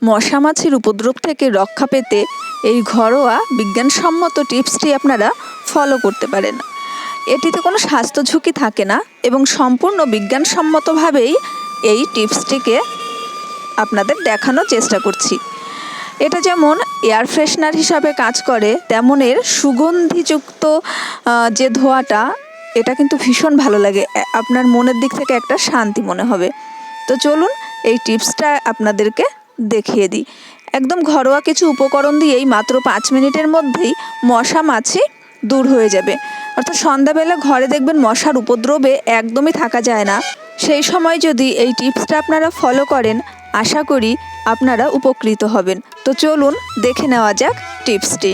মশা মাছির উপদ্রব থেকে রক্ষা পেতে এই ঘরোয়া বিজ্ঞানসম্মত টিপসটি আপনারা ফলো করতে পারেন। এটিতে কোনো স্বাস্থ্য ঝুঁকি থাকে না এবং সম্পূর্ণ বিজ্ঞানসম্মতভাবেই এই টিপসটিকে আপনাদের দেখানোর চেষ্টা করছি। এটা যেমন এয়ার ফ্রেশনার হিসাবে কাজ করে, তেমন এর সুগন্ধিযুক্ত যে ধোঁয়াটা, এটা কিন্তু ভীষণ ভালো লাগে, আপনার মনের দিক থেকে একটা শান্তি মনে হবে। তো চলুন এই টিপসটা আপনাদেরকে দেখিয়ে দিই। একদম ঘরোয়া কিছু উপকরণ দিয়েই মাত্র 5 মিনিটের মধ্যেই মশা মাছি দূর হয়ে যাবে। অর্থাৎ সন্ধ্যাবেলা ঘরে দেখবেন মশার উপদ্রবে একদমই থাকা যায় না। সেই সময় যদি এই টিপসটা আপনারা ফলো করেন, আশা করি আপনারা উপকৃত হবেন। তো চলুন দেখে নেওয়া যাক টিপসটি।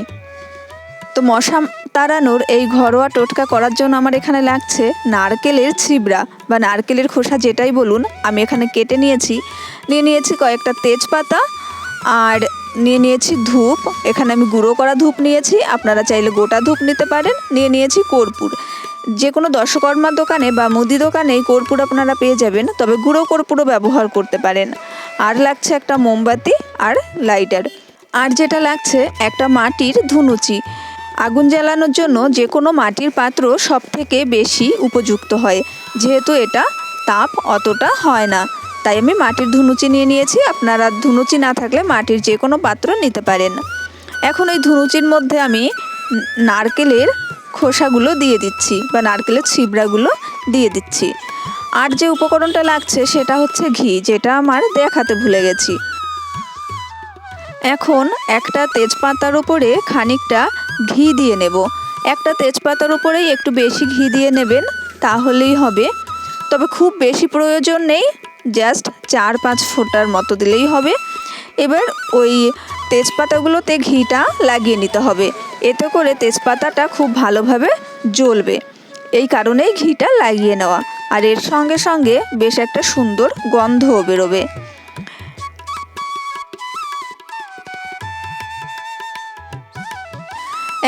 তো মশা তাড়ানোর এই ঘরোয়া টোটকা করার জন্য আমার এখানে লাগছে নারকেলের ছিবড়া বা নারকেলের খোসা, যেটাই বলুন। আমি এখানে কেটে নিয়েছি কয়েকটা তেজপাতা, আর নিয়েছি ধূপ। এখানে আমি গুঁড়ো করা ধূপ নিয়েছি, আপনারা চাইলে গোটা ধূপ নিতে পারেন। নিয়েছি কর্পূর। যে কোনো দশকর্মার দোকানে বা মুদি দোকানে এই কর্পূর আপনারা পেয়ে যাবেন, তবে গুঁড়ো কর্পূরও ব্যবহার করতে পারেন। আর লাগছে একটা মোমবাতি আর লাইটার। আর যেটা লাগছে একটা মাটির ধুনুচি। আগুন জ্বালানোর জন্য যে কোনো মাটির পাত্র সব থেকে বেশি উপযুক্ত হয়, যেহেতু এটা তাপ অতটা হয় না, তাই আমি মাটির ধুনুচি নিয়েছি। আপনারা ধুনুচি না থাকলে মাটির যে কোনো পাত্র নিতে পারেন। এখন ওই ধুনুচির মধ্যে আমি নারকেলের খোসাগুলো দিয়ে দিচ্ছি বা নারকেলের ছিবড়াগুলো দিয়ে দিচ্ছি। আর যে উপকরণটা লাগছে সেটা হচ্ছে ঘি, যেটা আমার দেখাতে ভুলে গেছি। এখন একটা তেজপাতার উপরে খানিকটা ঘি দিয়ে নেব। একটা তেজপাতার উপরেই একটু বেশি ঘি দিয়ে নেবেন, তাহলেই হবে। তবে খুব বেশি প্রয়োজন নেই, জাস্ট 4-5 ফোঁটার মতো দিলেই হবে। এবার ওই তেজপাতাগুলোতে ঘিটা লাগিয়ে নিতে হবে, এতে করে তেজপাতাটা খুব ভালোভাবে জ্বলবে। এই কারণেই ঘিটা লাগিয়ে নেওয়া। আর এর সঙ্গে সঙ্গে বেশ একটা সুন্দর গন্ধও বেরোবে।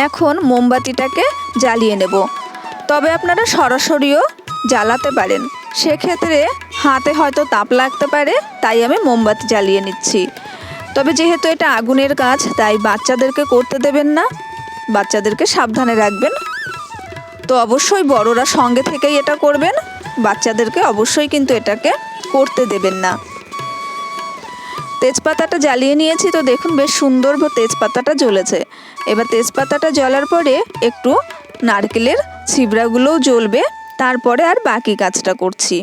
এখন মোমবাতিটাকে জ্বালিয়ে নেব। তবে আপনারা সরাসরিও জ্বালাতে পারেন, সেক্ষেত্রে হাতে হয়তো তাপ লাগতে পারে, তাই আমি মোমবাতি জ্বালিয়ে নিচ্ছি। তবে যেহেতু এটা আগুনের কাজ, তাই বাচ্চাদেরকে করতে দেবেন না, বাচ্চাদেরকে সাবধানে রাখবেন। তো অবশ্যই বড়রা সঙ্গে থেকেই এটা করবেন, বাচ্চাদেরকে অবশ্যই কিন্তু এটাকে করতে দেবেন না। তেজপাতাটা জ্বালিয়ে নিয়েছি, তো দেখুন বেশ সুন্দর তেজপাতাটা জ্বলেছে। এবার তেজপাতাটা জ্বলার পরে একটু নারকেলের ছিবড়াগুলোও জ্বলবে, তারপরে আর বাকি কাজটা করছি।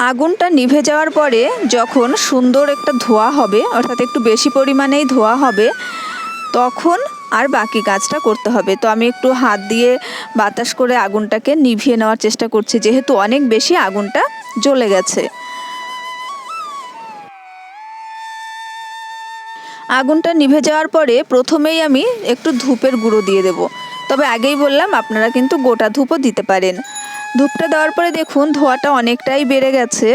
আগুনটা নিভে যাওয়ার পরে যখন সুন্দর একটা ধোঁয়া হবে, অর্থাৎ একটু বেশি পরিমাণেই ধোঁয়া হবে, তখন আর বাকি কাজটা করতে হবে। তো আমি একটু হাত দিয়ে বাতাস করে আগুনটাকে নিভিয়ে নেওয়ার চেষ্টা করছি, যেহেতু অনেক বেশি আগুনটা জ্বলে গেছে। আগুনটা নিভে যাওয়ার পরে প্রথমেই আমি একটু ধূপের গুঁড়ো দিয়ে দেব। তবে আগেই বললাম আপনারা কিন্তু গোটা ধূপও দিতে পারেন। ধূপটা দেওয়ার পরে দেখুন ধোঁয়াটা অনেকটাই বেড়ে গেছে,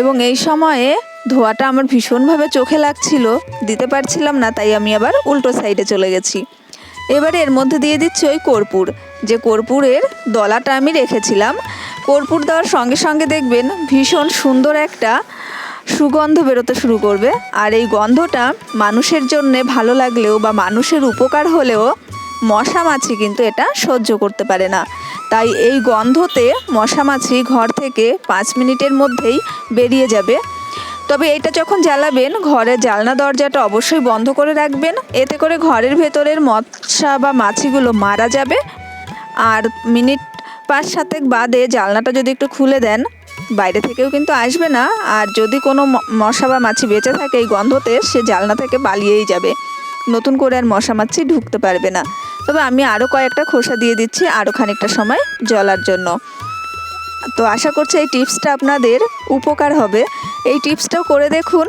এবং এই সময়ে ধোঁয়াটা আমার ভীষণভাবে চোখে লাগছিল, দিতে পারছিলাম না, তাই আমি আবার উল্টো সাইডে চলে গেছি। এবারে এর মধ্যে দিয়ে দিচ্ছি ওই কর্পূর, যে কর্পূরের দলাটা আমি রেখেছিলাম। কর্পূর দেওয়ার সঙ্গে সঙ্গে দেখবেন ভীষণ সুন্দর একটা সুগন্ধ বেরোতে শুরু করবে। আর এই গন্ধটা মানুষের জন্য ভালো লাগলেও বা মানুষের উপকার হলেও মশা মাছি কিন্তু এটা সহ্য করতে পারে না। তাই এই গন্ধতে মশা মাছি ঘর থেকে 5 মিনিটের মধ্যেই বেরিয়ে যাবে। তবে এটা যখন জ্বালাবেন, ঘরের জানলা দরজাটা অবশ্যই বন্ধ করে রাখবেন, এতে করে ঘরের ভেতরের মশা বা মাছিগুলো মারা যাবে। আর মিনিট 5-7 বাদে জানলাটা যদি একটু খুলে দেন, বাইরে থেকেও কিন্তু আসবে না। আর যদি কোনো মশা বা মাছি বেঁচে থাকে এই গন্ধতে, সে জানলা থেকে পালিয়েই যাবে, নতুন করে আর মশা মাছি ঢুকতে পারবে না। তবে আমি আরও কয়েকটা খোসা দিয়ে দিচ্ছি আরও খানিকটা সময় জ্বলার জন্য। তো আশা করছি এই টিপসটা আপনাদের উপকার হবে। এই টিপসটাও করে দেখুন,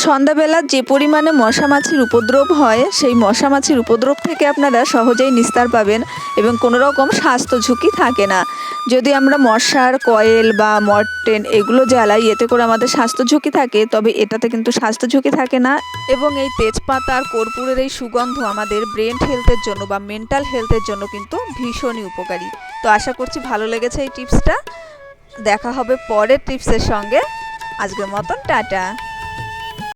সন্ধ্যাবেলা যে পরিমাণে মশা মাছির উপদ্রব হয়, সেই মশা মাছির উপদ্রব থেকে আপনারা সহজেই নিস্তার পাবেন এবং কোনো রকম স্বাস্থ্য ঝুঁকি থাকে না। যদি আমরা মশার কয়েল বা মর্টেন এগুলো জ্বালাই, এতে করে আমাদের স্বাস্থ্য ঝুঁকি থাকে, তবে এটাতে কিন্তু স্বাস্থ্য ঝুঁকি থাকে না। এবং এই তেজপাতা আর কর্পূরের এই সুগন্ধ আমাদের ব্রেন হেলথের জন্য বা মেন্টাল হেলথের জন্য কিন্তু ভীষণই উপকারী। তো আশা করছি ভালো লেগেছে এই টিপসটা। দেখা হবে পরের টিপসের সঙ্গে। আজকের মতন টাটা।